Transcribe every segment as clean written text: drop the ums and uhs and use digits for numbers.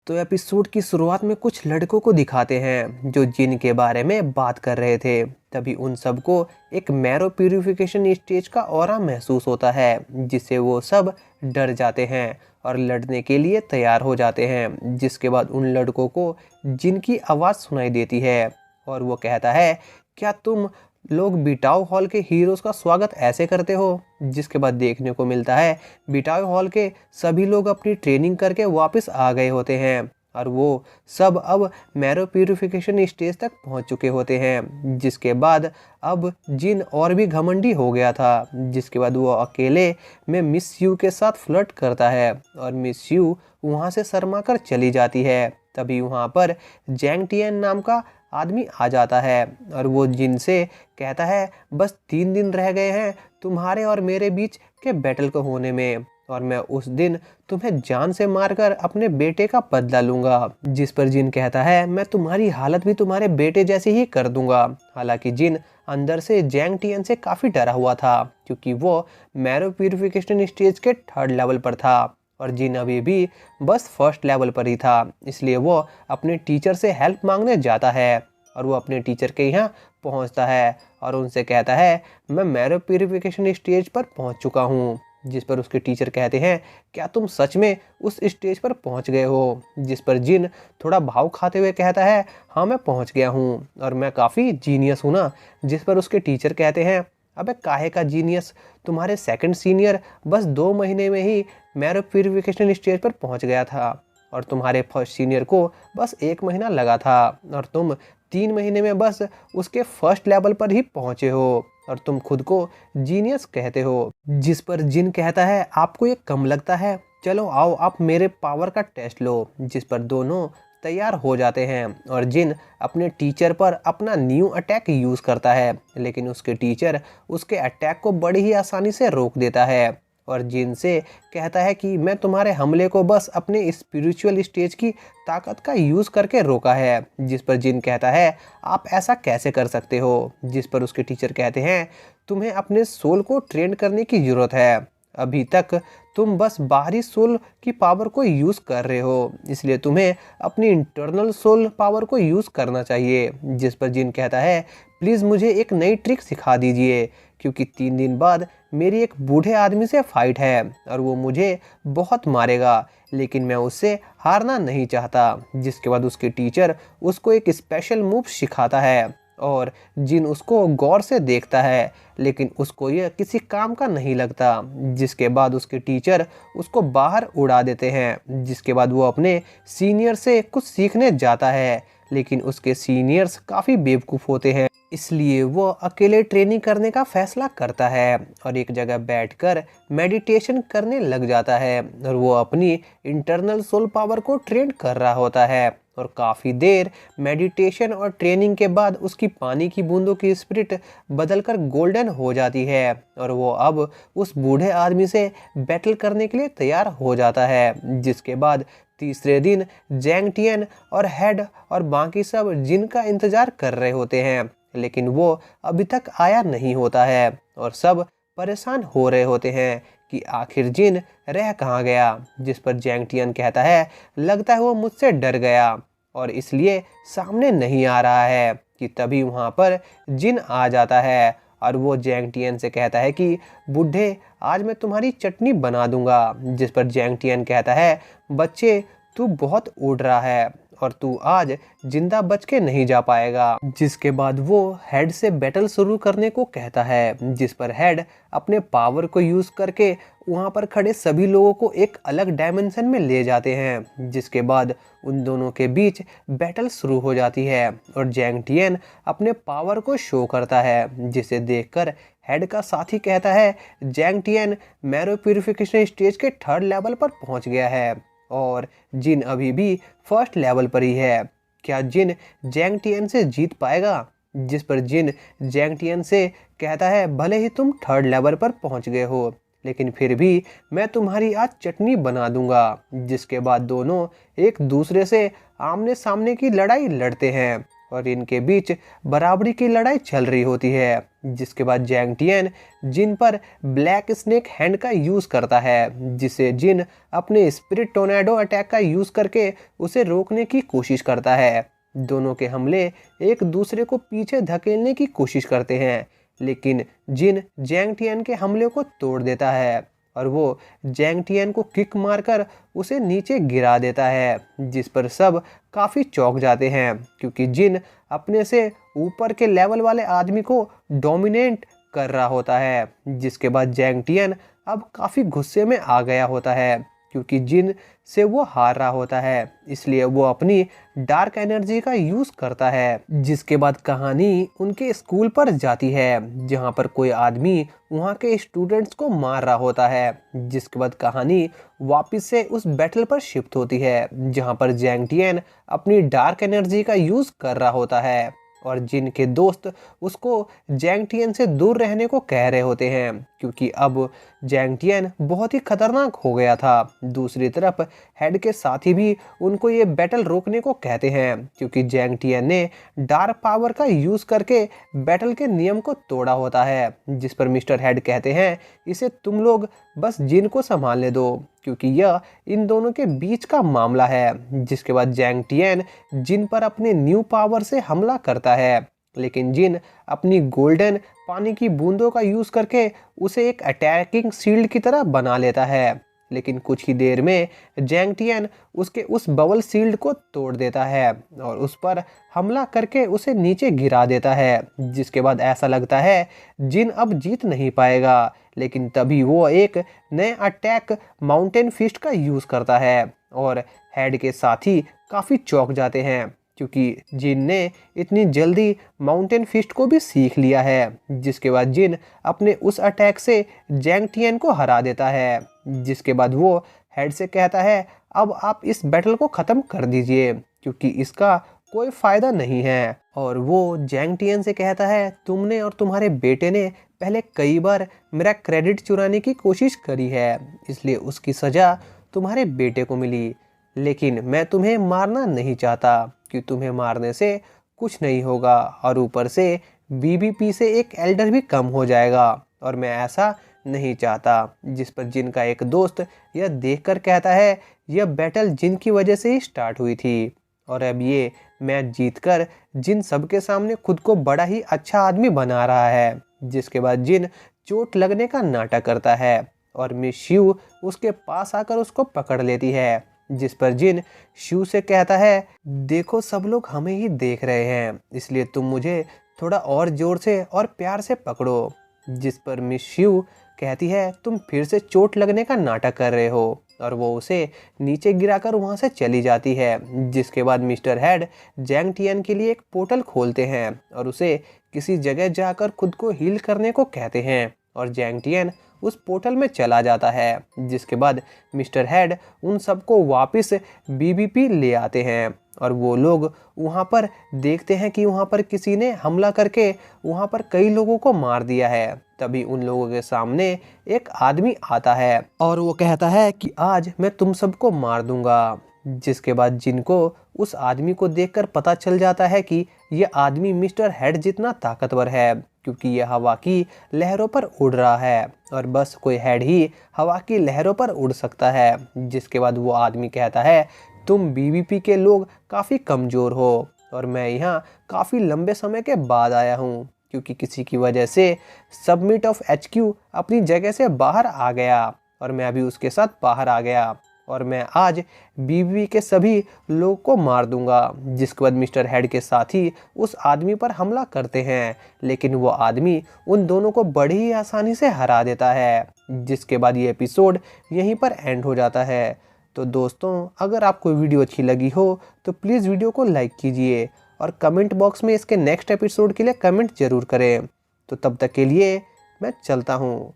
तो एपिसोड की शुरुआत में कुछ लड़कों को दिखाते हैं जो जिन के बारे में बात कर रहे थे। तभी उन सबको एक मैरो प्यूरिफिकेशन स्टेज का ऑरा महसूस होता है, जिससे वो सब डर जाते हैं और लड़ने के लिए तैयार हो जाते हैं। जिसके बाद उन लड़कों को जिन की आवाज़ सुनाई देती है और वो कहता है, क्या तुम लोग बिटाओ हॉल के हीरोज़ का स्वागत ऐसे करते हो? जिसके बाद देखने को मिलता है बिटाओ हॉल के सभी लोग अपनी ट्रेनिंग करके वापस आ गए होते हैं और वो सब अब मैरो प्यूरिफिकेशन स्टेज तक पहुंच चुके होते हैं। जिसके बाद अब जिन और भी घमंडी हो गया था। जिसके बाद वो अकेले में मिस यू के साथ फ्लर्ट करता है और मिस यू वहाँ से शर्मा कर चली जाती है। तभी वहाँ पर जैंग टियन नाम का आदमी आ जाता है और वो जिन से कहता है, बस 3 दिन रह गए हैं तुम्हारे और मेरे बीच के बैटल को होने में और मैं उस दिन तुम्हें जान से मारकर अपने बेटे का बदला लूंगा। जिस पर जिन कहता है, मैं तुम्हारी हालत भी तुम्हारे बेटे जैसी ही कर दूंगा। हालांकि जिन अंदर से जैंग टियन से काफ़ी डरा हुआ था, क्योंकि वो मैरो प्यूरिफिकेशन स्टेज के 3rd लेवल पर था और जिन अभी भी बस 1st लेवल पर ही था। इसलिए वो अपने टीचर से हेल्प मांगने जाता है और वो अपने टीचर के यहाँ पहुँचता है और उनसे कहता है, मैं मैरो प्यूरिफिकेशन स्टेज पर पहुँच चुका हूँ। जिस पर उसके टीचर कहते हैं, क्या तुम सच में उस स्टेज पर पहुँच गए हो? जिस पर जिन थोड़ा भाव खाते हुए कहता है, हाँ मैं पहुँच गया हूँ और मैं काफ़ी जीनियस हूँ ना। जिस पर उसके टीचर कहते हैं, अबे काहे का जीनियस, तुम्हारे 2nd सीनियर बस 2 महीने में ही मैरो प्यूरिफिकेशन स्टेज पर पहुँच गया था और तुम्हारे 1st सीनियर को बस 1 महीना लगा था और तुम 3 महीने में बस उसके 1st लेवल पर ही पहुँचे हो और तुम खुद को जीनियस कहते हो। जिस पर जिन कहता है, आपको ये कम लगता है? चलो आओ आप मेरे पावर का टेस्ट लो। जिस पर दोनों तैयार हो जाते हैं और जिन अपने टीचर पर अपना न्यू अटैक यूज़ करता है, लेकिन उसके टीचर उसके अटैक को बड़ी ही आसानी से रोक देता है और जिन से कहता है कि मैं तुम्हारे हमले को बस अपने स्पिरिचुअल स्टेज की ताकत का यूज़ करके रोका है। जिस पर जिन कहता है, आप ऐसा कैसे कर सकते हो? जिस पर उसके टीचर कहते हैं, तुम्हें अपने सोल को ट्रेन करने की ज़रूरत है। अभी तक तुम बस बाहरी सोल की पावर को यूज़ कर रहे हो, इसलिए तुम्हें अपनी इंटरनल सोल पावर को यूज़ करना चाहिए। जिस पर जिन कहता है, प्लीज़ मुझे एक नई ट्रिक सिखा दीजिए, क्योंकि 3 दिन बाद मेरी एक बूढ़े आदमी से फाइट है और वो मुझे बहुत मारेगा, लेकिन मैं उससे हारना नहीं चाहता। जिसके बाद उसके टीचर उसको एक स्पेशल मूव सिखाता है और जिन उसको गौर से देखता है, लेकिन उसको यह किसी काम का नहीं लगता। जिसके बाद उसके टीचर उसको बाहर उड़ा देते हैं। जिसके बाद वो अपने सीनियर से कुछ सीखने जाता है, लेकिन उसके सीनियर्स काफ़ी बेवकूफ़ होते हैं, इसलिए वो अकेले ट्रेनिंग करने का फैसला करता है और एक जगह बैठकर मेडिटेशन करने लग जाता है और वो अपनी इंटरनल सोल पावर को ट्रेन कर रहा होता है और काफ़ी देर मेडिटेशन और ट्रेनिंग के बाद उसकी पानी की बूंदों की स्पिरिट बदलकर गोल्डन हो जाती है और वो अब उस बूढ़े आदमी से बैटल करने के लिए तैयार हो जाता है। जिसके बाद तीसरे दिन जैंग टियन और हेड और बाकी सब जिन का इंतज़ार कर रहे होते हैं, लेकिन वो अभी तक आया नहीं होता है और सब परेशान हो रहे होते हैं कि आखिर जिन रह कहाँ गया। जिस पर जैंग टियन कहता है, लगता है वो मुझसे डर गया और इसलिए सामने नहीं आ रहा है। कि तभी वहाँ पर जिन आ जाता है और वो जैंग टियन से कहता है कि बूढ़े, आज मैं तुम्हारी चटनी बना दूंगा। जिस पर जैंग टियन कहता है, बच्चे तू बहुत उड़ रहा है और तू आज जिंदा बच के नहीं जा पाएगा। जिसके बाद वो हेड से बैटल शुरू करने को कहता है। जिस पर हेड अपने पावर को यूज़ करके वहाँ पर खड़े सभी लोगों को एक अलग डायमेंशन में ले जाते हैं। जिसके बाद उन दोनों के बीच बैटल शुरू हो जाती है और जैंग टियन अपने पावर को शो करता है, जिसे देखकर हेड का साथी कहता है, जैंग टियन मैरो प्यूरिफिकेशन स्टेज के 3rd लेवल पर पहुंच गया है और जिन अभी भी 1st लेवल पर ही है। क्या जिन जैंग टियन से जीत पाएगा? जिस पर जिन जैंग टियन से कहता है, भले ही तुम 3rd लेवल पर पहुंच गए हो, लेकिन फिर भी मैं तुम्हारी आज चटनी बना दूंगा। जिसके बाद दोनों एक दूसरे से आमने सामने की लड़ाई लड़ते हैं और इनके बीच बराबरी की लड़ाई चल रही होती है। जिसके बाद जैंग टियन जिन पर ब्लैक स्नेक हैंड का यूज़ करता है, जिसे जिन अपने स्पिरिट टोर्नेडो अटैक का यूज़ करके उसे रोकने की कोशिश करता है। दोनों के हमले एक दूसरे को पीछे धकेलने की कोशिश करते हैं, लेकिन जिन जैंग टियन के हमले को तोड़ देता है और वो जैंग टियन को किक मारकर उसे नीचे गिरा देता है, जिस पर सब काफ़ी चौंक जाते हैं क्योंकि जिन अपने से ऊपर के लेवल वाले आदमी को डोमिनेट कर रहा होता है। जिसके बाद जैंग टियन अब काफ़ी गुस्से में आ गया होता है क्योंकि जिन से वो हार रहा होता है, इसलिए वो अपनी डार्क एनर्जी का यूज़ करता है। जिसके बाद कहानी उनके स्कूल पर जाती है जहाँ पर कोई आदमी वहाँ के स्टूडेंट्स को मार रहा होता है। जिसके बाद कहानी वापस से उस बैटल पर शिफ्ट होती है जहाँ पर जैंग टियन अपनी डार्क एनर्जी का यूज़ कर रहा होता है और जिन के दोस्त उसको जैंग टियन से दूर रहने को कह रहे होते हैं क्योंकि अब जैंग टियन बहुत ही खतरनाक हो गया था। दूसरी तरफ हेड के साथी भी उनको ये बैटल रोकने को कहते हैं क्योंकि जैंग टियन ने डार्क पावर का यूज़ करके बैटल के नियम को तोड़ा होता है। जिस पर मिस्टर हेड कहते हैं इसे तुम लोग बस जिन को संभालने दो क्योंकि यह इन दोनों के बीच का मामला है। जिसके बाद जैंग टियन जिन पर अपने न्यू पावर से हमला करता है, लेकिन जिन अपनी गोल्डन पानी की बूंदों का यूज़ करके उसे एक अटैकिंग शील्ड की तरह बना लेता है। लेकिन कुछ ही देर में जैंग टियन उसके उस बबल शील्ड को तोड़ देता है और उस पर हमला करके उसे नीचे गिरा देता है। जिसके बाद ऐसा लगता है जिन अब जीत नहीं पाएगा, लेकिन तभी वो एक नए अटैक माउंटेन फिस्ट का यूज़ करता है और हेड के साथी काफ़ी चौंक जाते हैं क्योंकि जिन ने इतनी जल्दी माउंटेन फिस्ट को भी सीख लिया है। जिसके बाद जिन अपने उस अटैक से जैंग टियन को हरा देता है। जिसके बाद वो हेड से कहता है अब आप इस बैटल को ख़त्म कर दीजिए क्योंकि इसका कोई फ़ायदा नहीं है। और वो जैंग टियन से कहता है तुमने और तुम्हारे बेटे ने पहले कई बार मेरा क्रेडिट चुराने की कोशिश करी है, इसलिए उसकी सज़ा तुम्हारे बेटे को मिली, लेकिन मैं तुम्हें मारना नहीं चाहता कि तुम्हें मारने से कुछ नहीं होगा और ऊपर से बीबीपी से एक एल्डर भी कम हो जाएगा और मैं ऐसा नहीं चाहता। जिस पर जिन का एक दोस्त यह देखकर कहता है यह बैटल जिन की वजह से ही स्टार्ट हुई थी और अब ये मैच जीतकर जिन सबके सामने खुद को बड़ा ही अच्छा आदमी बना रहा है। जिसके बाद जिन चोट लगने का नाटक करता है और मिस शिव उसके पास आकर उसको पकड़ लेती है। जिस पर जिन शिव से कहता है देखो सब लोग हमें ही देख रहे हैं, इसलिए तुम मुझे थोड़ा और जोर से और प्यार से पकड़ो। जिस पर मिस शिव कहती है तुम फिर से चोट लगने का नाटक कर रहे हो और वो उसे नीचे गिराकर वहाँ से चली जाती है। जिसके बाद मिस्टर हेड जैंग टियन के लिए एक पोर्टल खोलते हैं और उसे किसी जगह जाकर खुद को हील करने को कहते हैं और जैंग टियन उस पोर्टल में चला जाता है। जिसके बाद मिस्टर हेड उन सबको वापस बीबीपी ले आते हैं और वो लोग वहाँ पर देखते हैं कि वहाँ पर किसी ने हमला करके वहाँ पर कई लोगों को मार दिया है। तभी उन लोगों के सामने एक आदमी आता है और वो कहता है कि आज मैं तुम सबको मार दूंगा। जिसके बाद जिनको उस आदमी को देखकर पता चल जाता है कि यह आदमी मिस्टर हेड जितना ताकतवर है क्योंकि यह हवा की लहरों पर उड़ रहा है और बस कोई हेड ही हवा की लहरों पर उड़ सकता है। जिसके बाद वो आदमी कहता है तुम बीबीपी के लोग काफ़ी कमज़ोर हो और मैं यहाँ काफ़ी लंबे समय के बाद आया हूँ क्योंकि किसी की वजह से सबमिट ऑफ HQ अपनी जगह से बाहर आ गया और मैं अभी उसके साथ बाहर आ गया और मैं आज बीबी के सभी लोग को मार दूंगा। जिसके बाद मिस्टर हेड के साथी उस आदमी पर हमला करते हैं, लेकिन वो आदमी उन दोनों को बड़ी ही आसानी से हरा देता है। जिसके बाद ये एपिसोड यहीं पर एंड हो जाता है। तो दोस्तों अगर आपको वीडियो अच्छी लगी हो तो प्लीज़ वीडियो को लाइक कीजिए और कमेंट बॉक्स में इसके नेक्स्ट एपिसोड के लिए कमेंट ज़रूर करें। तो तब तक के लिए मैं चलता हूँ,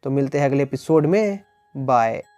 तो मिलते हैं अगले एपिसोड में। बाय।